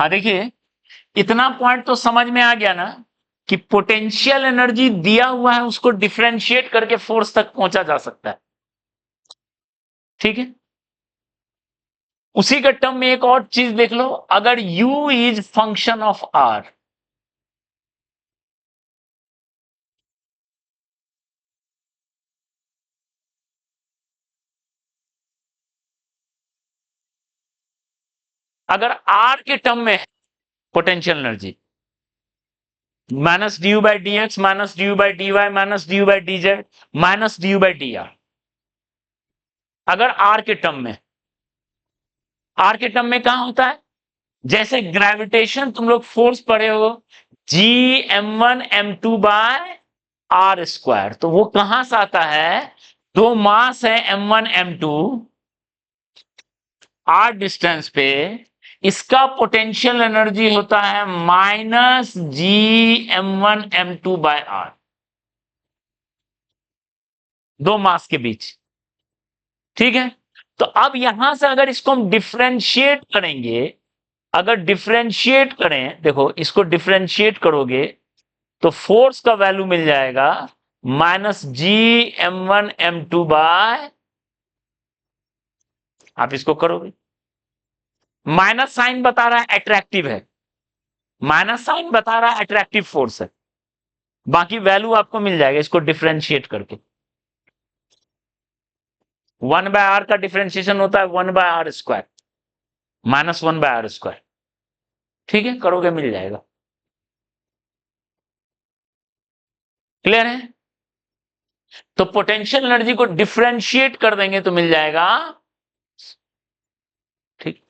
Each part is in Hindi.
हाँ देखिए, इतना पॉइंट तो समझ में आ गया ना कि पोटेंशियल एनर्जी दिया हुआ है, उसको डिफरेंशिएट करके फोर्स तक पहुंचा जा सकता है। ठीक है, उसी के टर्म में एक और चीज देख लो, अगर u is function of r, अगर r के टर्म में potential energy minus d u by d x minus d u by d y minus d u by d z minus d u by d r, अगर आर के टर्म में, आर के टर्म में कहां होता है, जैसे ग्रेविटेशन तुम लोग फोर्स पढ़े हो, जी m1 m2 bye r square, तो वो कहां से आता है, दो मास है m1 m2 आर डिस्टेंस पे, इसका पोटेंशियल एनर्जी होता है minus ji m1 m2 bye are, दो मास के बीच। ठीक है, तो अब यहां से अगर इसको हम डिफरेंशिएट करेंगे, अगर डिफरेंशिएट करें, देखो इसको डिफरेंशिएट करोगे तो फोर्स का वैल्यू मिल जाएगा माइनस जी m1 m2 बाय, आप इसको करोगे, माइनस साइन बता रहा है अट्रैक्टिव है, माइनस साइन बता रहा है अट्रैक्टिव फोर्स है, बाकी वैल्यू आपको मिल जाएगा इसको डिफरेंशिएट करके। 1 बाय आर का डिफरेंशिएशन होता है 1 by r square minus 1 by r square. ठीक है, करोगे मिल जाएगा। क्लियर है, तो पोटेंशियल एनर्जी को डिफरेंशिएट कर देंगे तो मिल जाएगा। ठीक,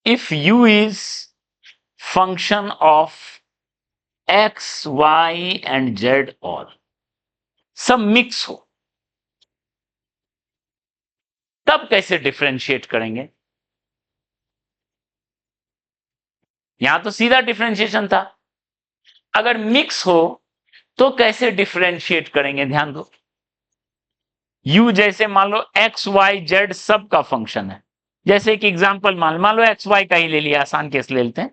if u is function of x y and z all, सब मिक्स हो, तब कैसे डिफरेंशिएट करेंगे, यहां तो सीधा डिफरेंशिएशन था, अगर मिक्स हो तो कैसे डिफरेंशिएट करेंगे, ध्यान दो, u जैसे मान लो x y z सब का फंक्शन है, जैसे एक एग्जांपल मान लो x y का ही ले लिया, आसान केस ले लेते हैं,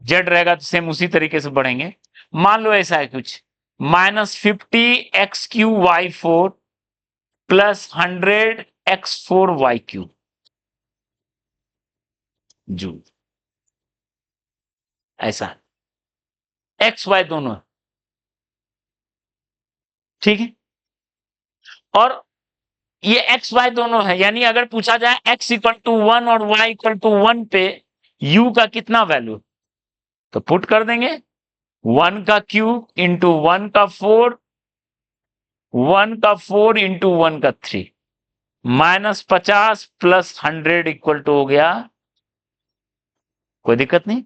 z रहेगा तो सेम उसी तरीके से बढ़ेंगे, मान लो ऐसा है कुछ -50x3y4 प्लस 100x4y3 जूल, ऐसा है, एक्स वाई दोनों है। ठीक है, और ये एक्स वाई दोनों है, यानी अगर पूछा जाए x इक्वल टू 1 और y इक्वल टू 1 पे u का कितना वैल्यू, तो पुट कर देंगे 1 का क्यूब इंटू 1 का 4, 1 का 4 इंटू 1 का 3, -50 प्लस 100 इक्वल टू हो गया, कोई दिक्कत नहीं।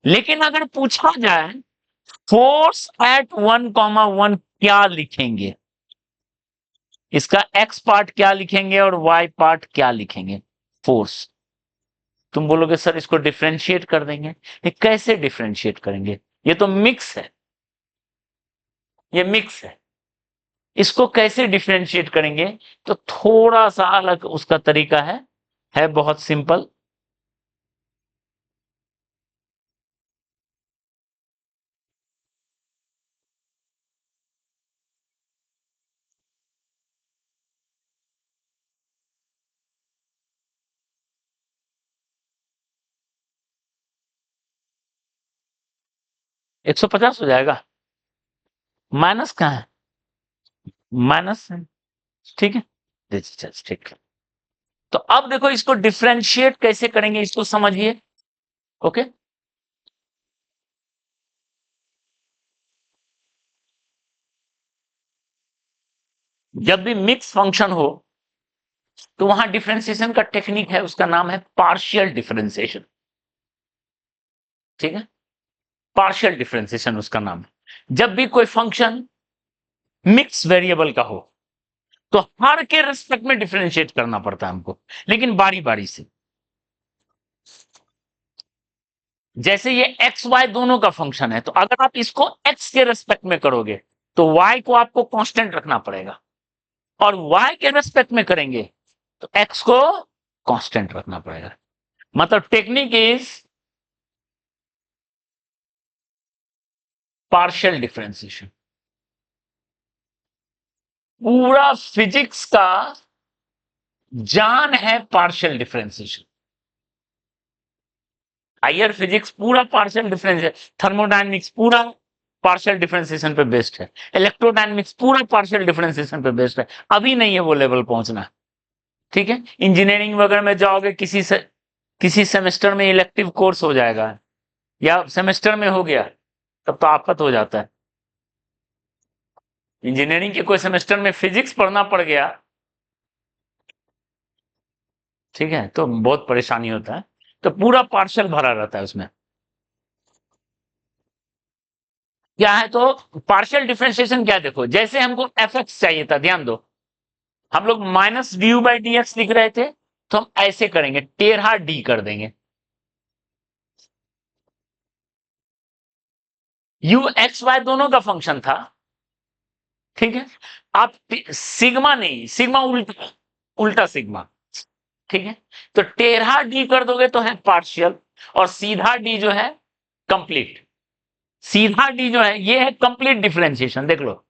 लेकिन अगर पूछा जाए फोर्स एट 1,1 क्या लिखेंगे, इसका x पार्ट क्या लिखेंगे और y पार्ट क्या लिखेंगे, फोर्स, तुम बोलोगे सर इसको डिफरेंशिएट कर देंगे, ये कैसे डिफरेंशिएट करेंगे, ये तो मिक्स है, ये मिक्स है, इसको कैसे डिफरेंशिएट करेंगे, तो थोड़ा सा अलग उसका तरीका है बहुत सिंपल। एक 150 हो जाएगा, माइनस कहाँ है, माइनस है, ठीक है, ठीक है, तो अब देखो इसको डिफरेंशिएट कैसे करेंगे, इसको समझिए। ओके, जब भी मिक्स फंक्शन हो तो वहां डिफरेंशिएशन का टेक्निक है, उसका नाम है पार्शियल डिफरेंशिएशन। ठीक है, पार्शियल डिफरेंशिएशन उसका नाम है। जब भी कोई फंक्शन मिक्स वेरिएबल का हो तो हर के रिस्पेक्ट में डिफरेंशिएट करना पड़ता है हमको, लेकिन बारी बारी से। जैसे ये एक्स वाई दोनों का फंक्शन है, तो अगर आप इसको एक्स के रेस्पेक्ट में करोगे तो वाई को आपको कांस्टेंट रखना पड़ेगा, और वाई के रेस्पेक्ट में करेंगे तो x को कांस्टेंट रखना पड़ेगा। मतलब टेक्निक इज पार्शियल डिफरेंशिएशन। पूरा फिजिक्स का जान है पार्शियल डिफरेंशिएशन। हायर फिजिक्स पूरा पार्शियल डिफरेंशिएशन, थर्मोडायनेमिक्स पूरा पार्शियल डिफरेंशिएशन पे बेस्ड है, इलेक्ट्रोडायनेमिक्स पूरा पार्शियल डिफरेंशिएशन पे बेस्ड है। अभी नहीं है वो लेवल पहुंचना। ठीक है, इंजीनियरिंग वगैरह में जाओगे, किसी सेमेस्टर में इलेक्टिव कोर्स हो जाएगा या सेमेस्टर में हो गया, तब तो आफत हो जाता है। इंजीनियरिंग के कोई सेमेस्टर में फिजिक्स पढ़ना पड़ गया, ठीक है, तो बहुत परेशानी होता है। तो पूरा पार्शियल भरा रहता है उसमें। क्या है तो पार्शियल डिफरेंशिएशन क्या है, देखो जैसे हमको एफ एक्स चाहिए था, ध्यान दो, हम लोग minus d u by d x लिख रहे थे, तो हम ऐसे करेंगे, टेढ़ा डी कर देंगे। यू एक्स वाई दोनों का फंक्शन था, ठीक है। आप सिग्मा नहीं, सिग्मा उल्टा, उल्टा सिग्मा, ठीक है। तो टेढ़ा डी कर दोगे तो है पार्शियल, और सीधा डी जो है कंप्लीट। सीधा डी जो है ये है कंप्लीट डिफरेंशिएशन, देख लो,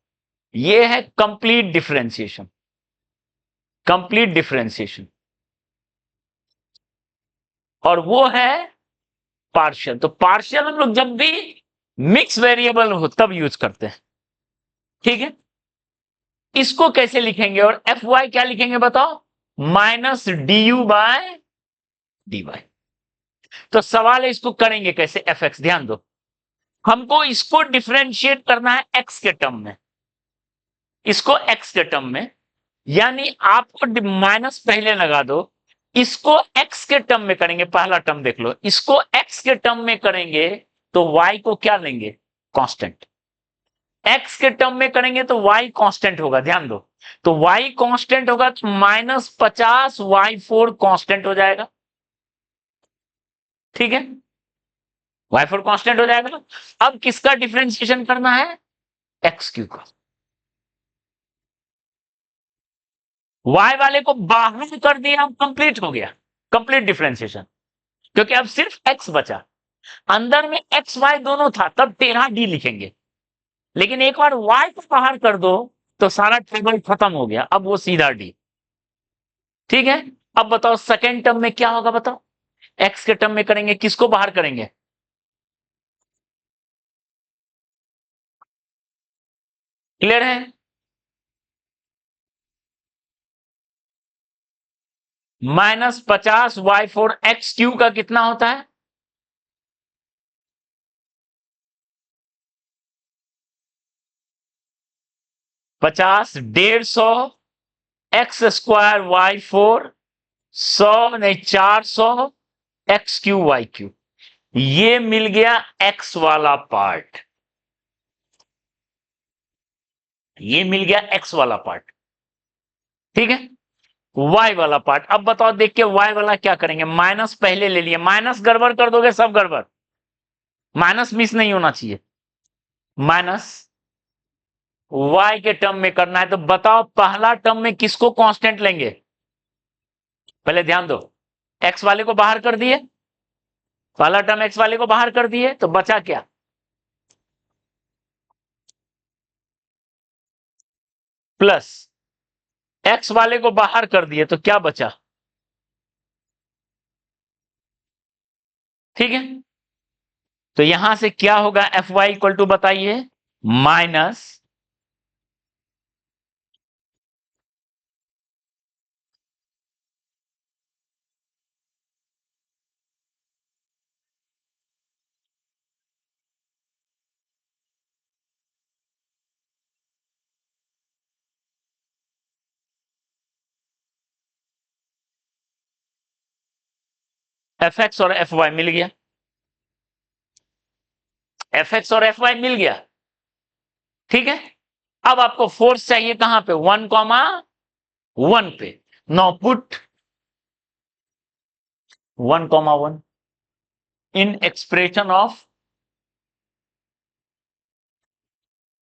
ये है कंप्लीट डिफरेंशिएशन, कंप्लीट डिफरेंशिएशन, और वो है पार्शियल। तो पार्शियल हम लोग जब भी मिक्स वेरिएबल हो तब यूज करते हैं, ठीक है। इसको कैसे लिखेंगे, और एफ वाई क्या लिखेंगे बताओ, minus d u by d y. तो सवाल है इसको करेंगे कैसे, एफ एक्स, ध्यान दो, हमको इसको डिफरेंशिएट करना है एक्स के टर्म में, इसको एक्स के टर्म में, यानी आपको माइनस पहले लगा दो, इसको एक्स के टर्म में करेंगे, पहला टर्म देख लो, इसको एक्स के टर्म में करेंगे तो वाई को क्या लेंगे, कांस्टेंट। एक्स के टर्म में करेंगे तो वाई कांस्टेंट होगा, ध्यान दो, तो वाई कांस्टेंट होगा तो -50 y4 कांस्टेंट हो जाएगा, ठीक है, y4 कांस्टेंट हो जाएगा। अब किसका डिफरेंशिएशन करना है, एक्स क्यू का। y वाले को बाहर कर दिया, अब कंप्लीट हो गया, कंप्लीट डिफरेंशिएशन, क्योंकि अब सिर्फ x बचा। अंदर में एक्स वाई दोनों था, तब टेढ़ा डी लिखेंगे, लेकिन एक बार y को बाहर कर दो तो सारा टेबल खत्म हो गया, अब वो सीधा डी, ठीक है। अब बताओ सेकेंड टर्म में क्या होगा, बताओ, एक्स के टर्म में करेंगे, किसको बाहर करेंगे, क्लियर है, -50 y4 एक्स क्यू का कितना होता है, 50, 150 एक्स स्क्वायर y4, 100 नहीं 400 एक्स क्यू वाई क्यू। ये मिल गया एक्स वाला पार्ट, ये मिल गया एक्स वाला पार्ट, ठीक है। वाई वाला पार्ट अब बताओ, देख के वाई वाला क्या करेंगे, माइनस पहले ले लिए, माइनस गड़बड़ कर दोगे सब गड़बड़, माइनस मिस नहीं होना चाहिए, माइनस वाई के टर्म में करना है। तो बताओ पहला टर्म में किसको कांस्टेंट लेंगे, पहले ध्यान दो, एक्स वाले को बाहर कर दिए, पहला टर्म एक्स वाले को बाहर कर दिए, तो बचा क्या, प्लस एक्स वाले को बाहर कर दिए तो क्या बचा, ठीक है। तो यहां से क्या होगा, एफ वाई इक्वल टू बताइए, माइनस एफ एक्स और एफ वाई मिल गया, एफ एक्स और एफ वाई मिल गया, ठीक है। अब आपको फोर्स चाहिए कहां पे, 1,1 पे, no put 1,1 in expression of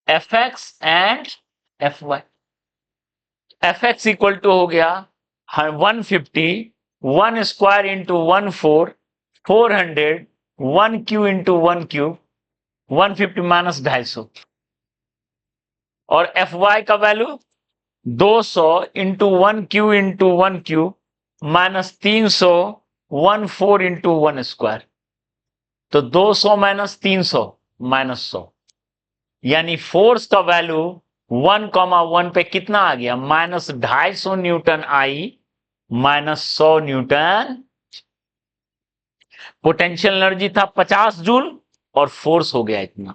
f x and f y. F x equal to हो गया 150, 1 square into 1 4, 400, 1 q into 1 q, 150 minus 250, और एफ वाई का value 200 into 1 q into 1 q minus 300, 1 4 into 1 square. तो 200 माइनस 300 माइनस 100, यानी फोर्स का वैल्यू 1,1 पे कितना आ गया? माइनस 250 न्यूटन आई, माइनस 100 न्यूटन। पोटेंशियल एनर्जी था 50 जूल और फोर्स हो गया इतना।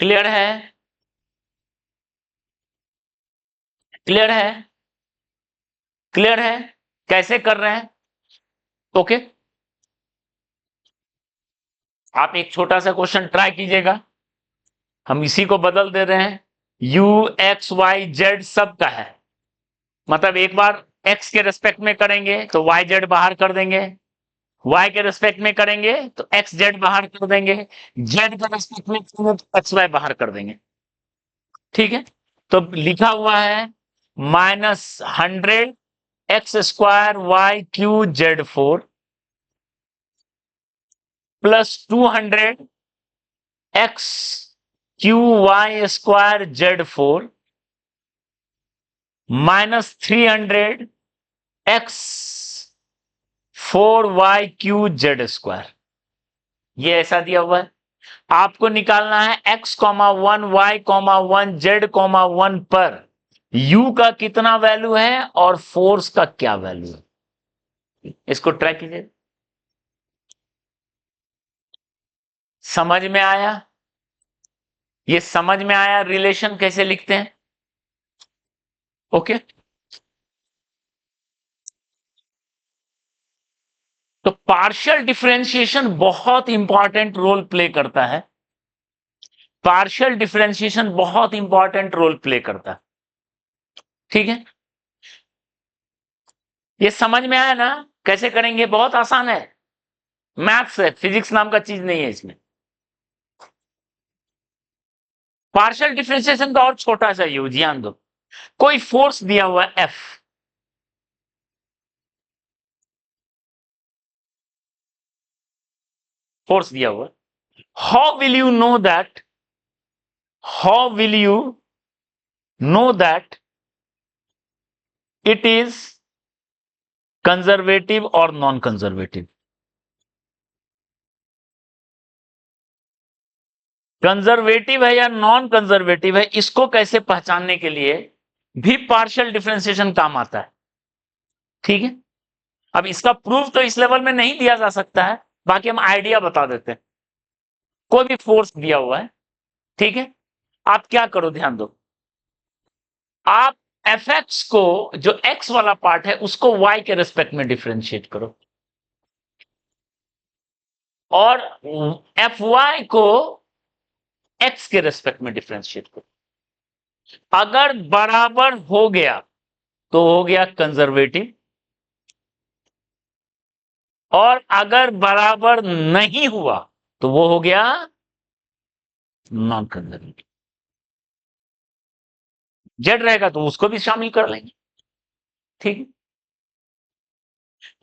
क्लियर है? क्लियर है? क्लियर है? कैसे कर रहे हैं? ओके, आप एक छोटा सा क्वेश्चन ट्राई कीजिएगा। हम इसी को बदल दे रहे हैं, यू एक्स वाई जेड सब का है, मतलब एक बार एक्स के रेस्पेक्ट में करेंगे तो वाई जेड बाहर कर देंगे, वाई के रेस्पेक्ट में करेंगे तो एक्स जेड बाहर कर देंगे, जेड के रेस्पेक्ट में करेंगे तो एक्स वाई बाहर कर देंगे। ठीक है, तो लिखा हुआ है -100 x square y q z 4 plus 200 x q y square z 4 minus 300 x 4 y q z square. ये ऐसा दिया हुआ है। आपको निकालना है x,1 y,1 z,1 पर u का कितना वैल्यू है और फोर्स का क्या वैल्यू है। इसको ट्राई कीजिए। समझ में आया? ये समझ में आया रिलेशन कैसे लिखते हैं? ओके, तो पार्शियल डिफरेंशिएशन बहुत इंपॉर्टेंट रोल प्ले करता है। पार्शियल डिफरेंशिएशन बहुत इंपॉर्टेंट रोल प्ले करता है। ठीक है, ये समझ में आया ना? कैसे करेंगे? बहुत आसान है, मैथ्स है, फिजिक्स नाम का चीज नहीं है इसमें। पार्शियल डिफरेंशिएशन का और छोटा सा यूज, ध्यान दो। कोई फोर्स दिया हुआ है एफ, फोर्स दिया हुआ, how will you know that, how will you know that it is conservative और नॉन कंजर्वेटिव? कंजर्वेटिव है या नॉन कंजर्वेटिव है, इसको कैसे पहचानने के लिए भी पार्शियल डिफरेंशिएशन काम आता है। ठीक है, अब इसका प्रूफ तो इस लेवल में नहीं दिया जा सकता है, बाकी हम आइडिया बता देते हैं। कोई भी फोर्स दिया हुआ है, ठीक है, आप क्या करो, ध्यान दो, आप एफ एक्स को, जो एक्स वाला पार्ट है, उसको वाई के रेस्पेक्ट में डिफरेंशिएट करो, और एफ वाई को एक्स के रेस्पेक्ट में डिफरेंशिएट करो। अगर बराबर हो गया तो हो गया कंजर्वेटिव, और अगर बराबर नहीं हुआ तो वो हो गया नॉन कंजर्वेटिव। जेड रहेगा तो उसको भी शामिल कर लेंगे। ठीक है,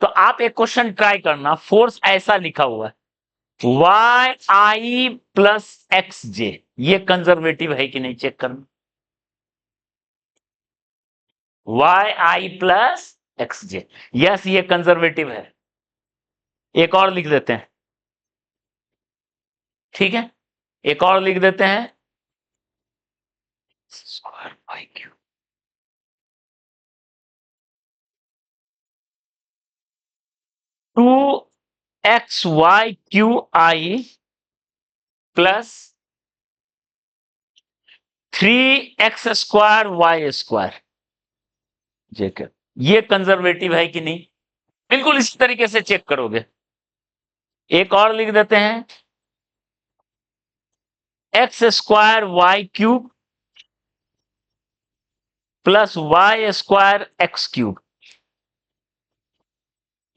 तो आप एक क्वेश्चन ट्राई करना, फोर्स ऐसा लिखा हुआ है वाई आई प्लस एक्स जे, ये कंजर्वेटिव है कि नहीं चेक करना। वाई आई प्लस एक्स जे, यस ये कंजर्वेटिव है। एक और लिख देते हैं, ठीक है, एक और लिख देते हैं, square y q 2xy,q,i plus 3x square y square जेकर, ये कंजर्वेटिव है कि नहीं? बिल्कुल इसी तरीके से चेक करोगे। एक और लिख देते हैं, x square y cube plus y square x cube,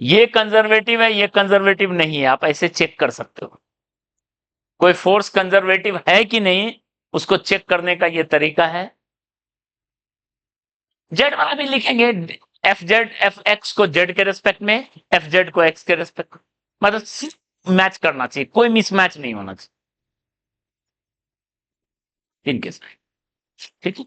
ये कंजर्वेटिव है, ये कंजर्वेटिव नहीं है, आप ऐसे चेक कर सकते हो। कोई फोर्स कंजर्वेटिव है कि नहीं, उसको चेक करने का ये तरीका है। जेड वाला भी लिखेंगे, एफ जेड एफ एक्स को जेड के रेस्पेक्ट में, एफ जेड को एक्स के रेस्पेक्ट में, मतलब सिर्फ मैच करना चाहिए, कोई मिसमैच नहीं होना चाहिए इनके साथ, ठीक है।